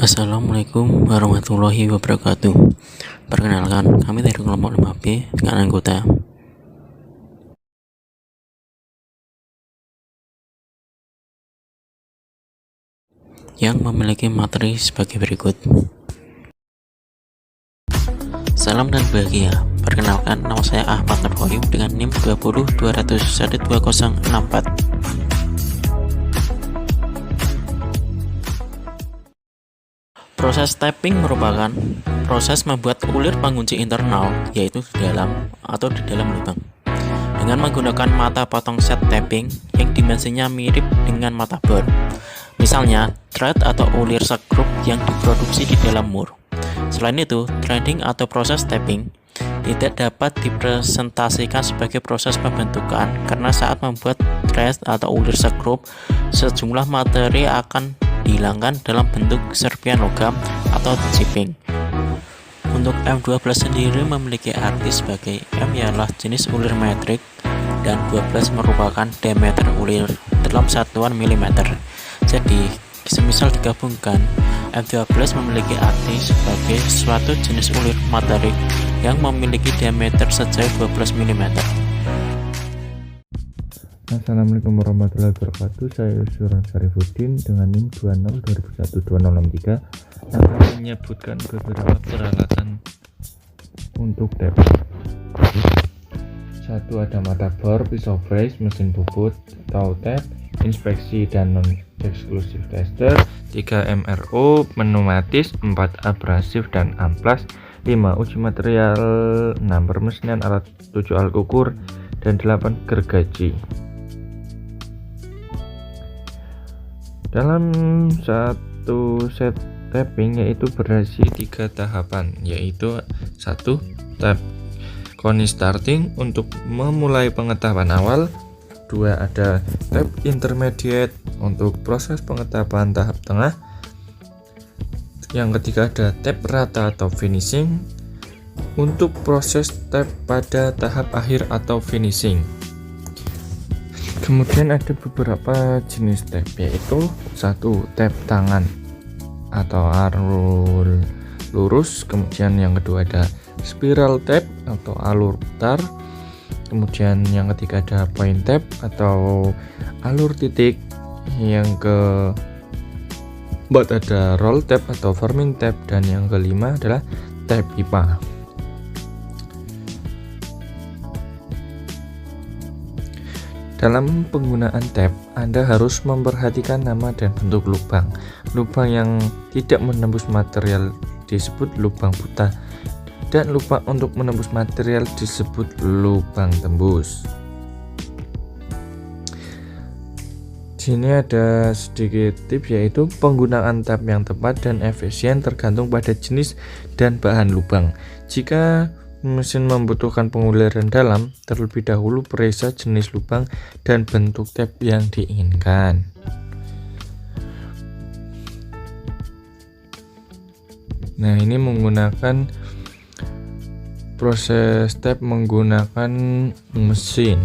Assalamualaikum warahmatullahi wabarakatuh. Perkenalkan, kami dari kelompok 5B dengan anggota yang memiliki materi sebagai berikut. Salam dan bahagia. Perkenalkan, nama saya Ahmad Nurholim dengan NIM 20200122064. Proses tapping merupakan proses membuat ulir pengunci internal, yaitu di dalam atau di dalam lubang, dengan menggunakan mata potong set tapping yang dimensinya mirip dengan mata bor. Misalnya, thread atau ulir sekrup yang diproduksi di dalam mur. Selain itu, threading atau proses tapping tidak dapat dipresentasikan sebagai proses pembentukan karena saat membuat thread atau ulir sekrup, sejumlah materi akan dihilangkan dalam bentuk serpian logam atau chipping. Untuk M12 sendiri memiliki arti sebagai M ialah jenis ulir metrik dan 12 merupakan diameter ulir dalam satuan milimeter. Jadi, semisal digabungkan, M12 memiliki arti sebagai suatu jenis ulir materik yang memiliki diameter sejauh 12 mm. Assalamualaikum warahmatullahi wabarakatuh. Saya Yusran Syarifuddin dengan NIM 20212063 akan menyebutkan beberapa peralatan untuk tapping. Satu, ada mata bor, pisau brace, mesin bubut atau tap, inspeksi dan non-eksklusif tester, 3 MRO, pneumatis, 4 abrasif dan amplas, 5 uji material, 6 permesinan alat, 7 alat ukur, dan 8 gergaji. Dalam satu set tapping yaitu berisi 3 tahapan, yaitu 1. Tap koni starting untuk memulai pengetapan awal, 2. Ada tap intermediate untuk proses pengetapan tahap tengah, yang ketiga ada tap rata atau finishing untuk proses tap pada tahap akhir atau finishing. Kemudian ada beberapa jenis tap, yaitu 1. Tap tangan atau alur lurus, kemudian yang kedua ada spiral tap atau alur putar, kemudian yang ketiga ada point tap atau alur titik, yang keempat ada roll tap atau forming tap, dan yang kelima adalah tap pipa. Dalam penggunaan tap, Anda harus memperhatikan nama dan bentuk lubang. Lubang yang tidak menembus material disebut lubang buta, dan lubang untuk menembus material disebut lubang tembus. Di sini ada sedikit tips, yaitu penggunaan tap yang tepat dan efisien tergantung pada jenis dan bahan lubang. Jika mesin membutuhkan penguliran dalam, terlebih dahulu periksa jenis lubang dan bentuk tap yang diinginkan. Nah, ini menggunakan proses tap menggunakan mesin.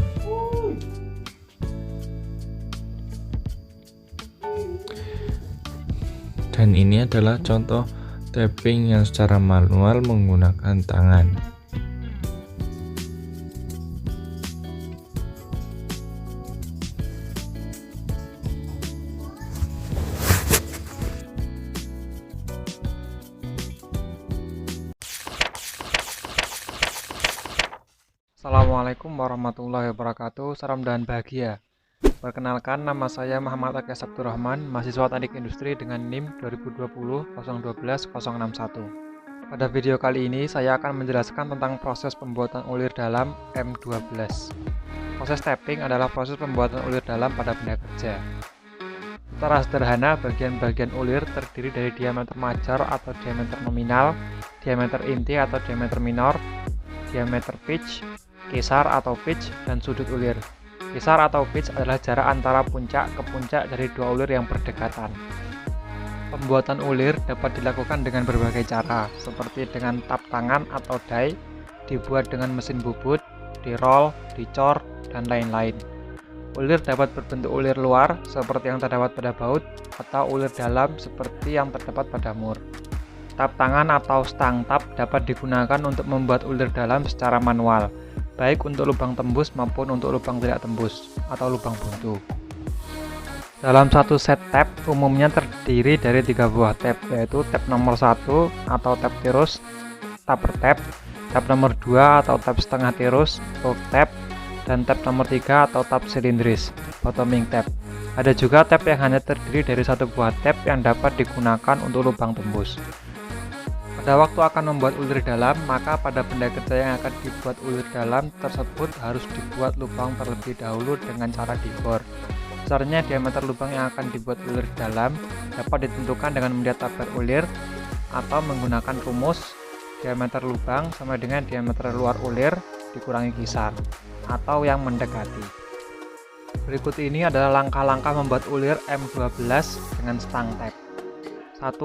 Dan ini adalah contoh tapping yang secara manual menggunakan tangan. Assalamualaikum warahmatullahi wabarakatuh. Salam dan bahagia. Perkenalkan, nama saya Muhammad Akyas Abdurrahman, mahasiswa Teknik Industri dengan NIM 2020-012-061. Pada video kali ini saya akan menjelaskan tentang proses pembuatan ulir dalam M12. Proses tapping adalah proses pembuatan ulir dalam pada benda kerja. Secara sederhana, bagian-bagian ulir terdiri dari diameter major atau diameter nominal, diameter inti atau diameter minor, diameter pitch, kisar atau pitch, dan sudut ulir. Kisar atau pitch adalah jarak antara puncak ke puncak dari dua ulir yang berdekatan. Pembuatan ulir dapat dilakukan dengan berbagai cara, seperti dengan tap tangan atau die, dibuat dengan mesin bubut, di roll, dicor, dan lain-lain. Ulir dapat berbentuk ulir luar seperti yang terdapat pada baut atau ulir dalam seperti yang terdapat pada mur. Tap tangan atau stang tap dapat digunakan untuk membuat ulir dalam secara manual, baik untuk lubang tembus maupun untuk lubang tidak tembus atau lubang buntu. Dalam satu set tap umumnya terdiri dari 3 buah tap, yaitu tap nomor 1 atau tap tirus, taper tap nomor 2 atau tap setengah tirus, bulk tap, dan tap nomor 3 atau tap silindris, bottoming tap. Ada juga tap yang hanya terdiri dari 1 buah tap yang dapat digunakan untuk lubang tembus. Pada waktu akan membuat ulir dalam, maka pada benda kerja yang akan dibuat ulir dalam tersebut harus dibuat lubang terlebih dahulu dengan cara dibor. Besarnya diameter lubang yang akan dibuat ulir dalam dapat ditentukan dengan melihat tabel ulir atau menggunakan rumus diameter lubang sama dengan diameter luar ulir dikurangi kisar atau yang mendekati. Berikut ini adalah langkah-langkah membuat ulir M12 dengan stang tap. 1.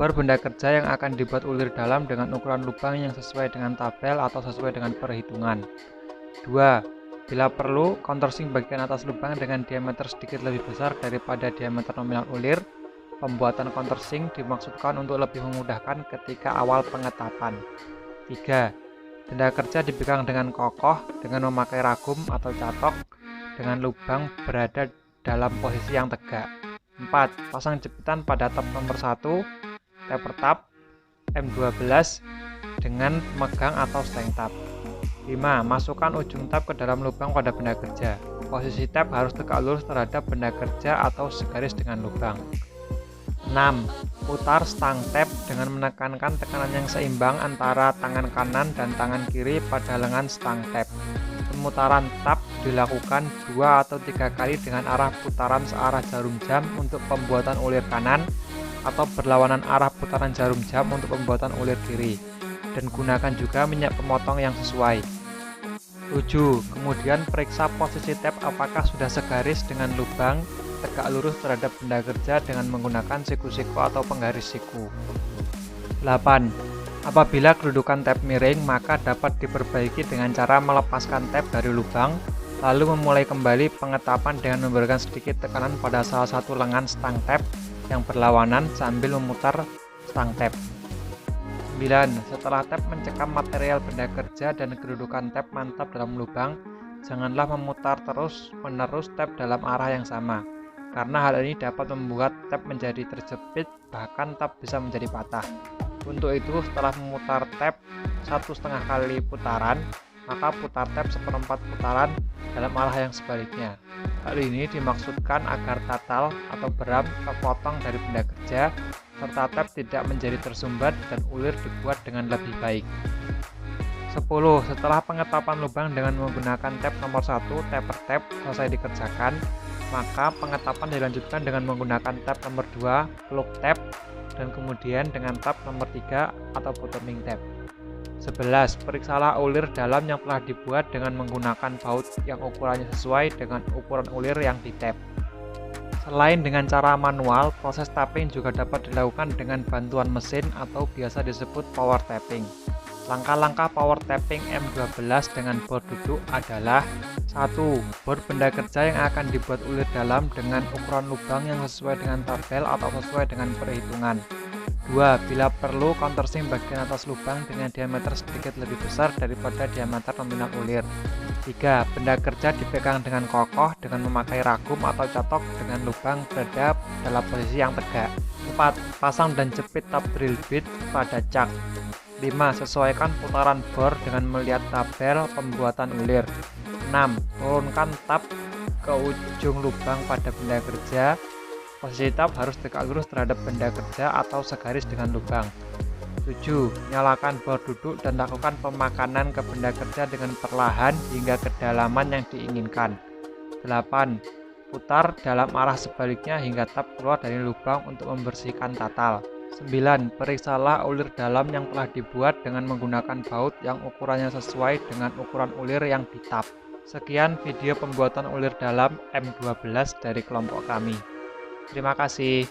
Bor benda kerja yang akan dibuat ulir dalam dengan ukuran lubang yang sesuai dengan tabel atau sesuai dengan perhitungan. 2. Bila perlu, countersink bagian atas lubang dengan diameter sedikit lebih besar daripada diameter nominal ulir. Pembuatan countersink dimaksudkan untuk lebih memudahkan ketika awal pengetapan. 3. Benda kerja dipegang dengan kokoh dengan memakai ragum atau catok dengan lubang berada dalam posisi yang tegak. 4. Pasang jepitan pada tap nomor 1, taper tap, M12 dengan pemegang atau stang tap. 5. Masukkan ujung tap ke dalam lubang pada benda kerja. Posisi tap harus tegak lurus terhadap benda kerja atau segaris dengan lubang. 6. Putar stang tap dengan menekankan tekanan yang seimbang antara tangan kanan dan tangan kiri pada lengan stang tap. Pemutaran tap dilakukan 2 atau 3 kali dengan arah putaran searah jarum jam untuk pembuatan ulir kanan atau berlawanan arah putaran jarum jam untuk pembuatan ulir kiri, dan gunakan juga minyak pemotong yang sesuai. 7. Kemudian periksa posisi tap apakah sudah segaris dengan lubang tegak lurus terhadap benda kerja dengan menggunakan siku-siku atau penggaris siku. 8. Apabila kedudukan tap miring, maka dapat diperbaiki dengan cara melepaskan tap dari lubang, lalu memulai kembali pengetapan dengan memberikan sedikit tekanan pada salah satu lengan stang tap yang berlawanan sambil memutar stang tap. 9. Setelah tap mencekam material benda kerja dan kedudukan tap mantap dalam lubang, janganlah memutar terus-menerus tap dalam arah yang sama, karena hal ini dapat membuat tap menjadi terjepit, bahkan tap bisa menjadi patah. Untuk itu, setelah memutar tap 1,5 kali putaran, maka putar tap 1/4 putaran dalam arah yang sebaliknya. Hal ini dimaksudkan agar tatal atau beram terpotong dari benda kerja, serta tap tidak menjadi tersumbat dan ulir dibuat dengan lebih baik. 10. Setelah pengetapan lubang dengan menggunakan tap nomor 1, taper tap, selesai dikerjakan, maka pengetapan dilanjutkan dengan menggunakan tap nomor 2, plug tap, dan kemudian dengan tap nomor 3 atau bottoming tap. 11. Periksalah ulir dalam yang telah dibuat dengan menggunakan baut yang ukurannya sesuai dengan ukuran ulir yang ditap. Selain dengan cara manual, proses tapping juga dapat dilakukan dengan bantuan mesin atau biasa disebut power tapping. Langkah-langkah power tapping M12 dengan bor duduk adalah: 1. Bor benda kerja yang akan dibuat ulir dalam dengan ukuran lubang yang sesuai dengan tabel atau sesuai dengan perhitungan. 2. Bila perlu, countersink bagian atas lubang dengan diameter sedikit lebih besar daripada diameter nominal ulir. 3. Benda kerja dipegang dengan kokoh dengan memakai ragum atau catok dengan lubang berada dalam posisi yang tegak. 4. Pasang dan jepit tab drill bit pada cak. 5. Sesuaikan putaran bor dengan melihat tabel pembuatan ulir. 6. Turunkan tab ke ujung lubang pada benda kerja. Posisi tab harus tegak lurus terhadap benda kerja atau segaris dengan lubang. 7. Nyalakan bor duduk dan lakukan pemakanan ke benda kerja dengan perlahan hingga kedalaman yang diinginkan. 8. Putar dalam arah sebaliknya hingga tab keluar dari lubang untuk membersihkan tatal. 9. Periksalah ulir dalam yang telah dibuat dengan menggunakan baut yang ukurannya sesuai dengan ukuran ulir yang ditap. Sekian video pembuatan ulir dalam M12 dari kelompok kami. Terima kasih.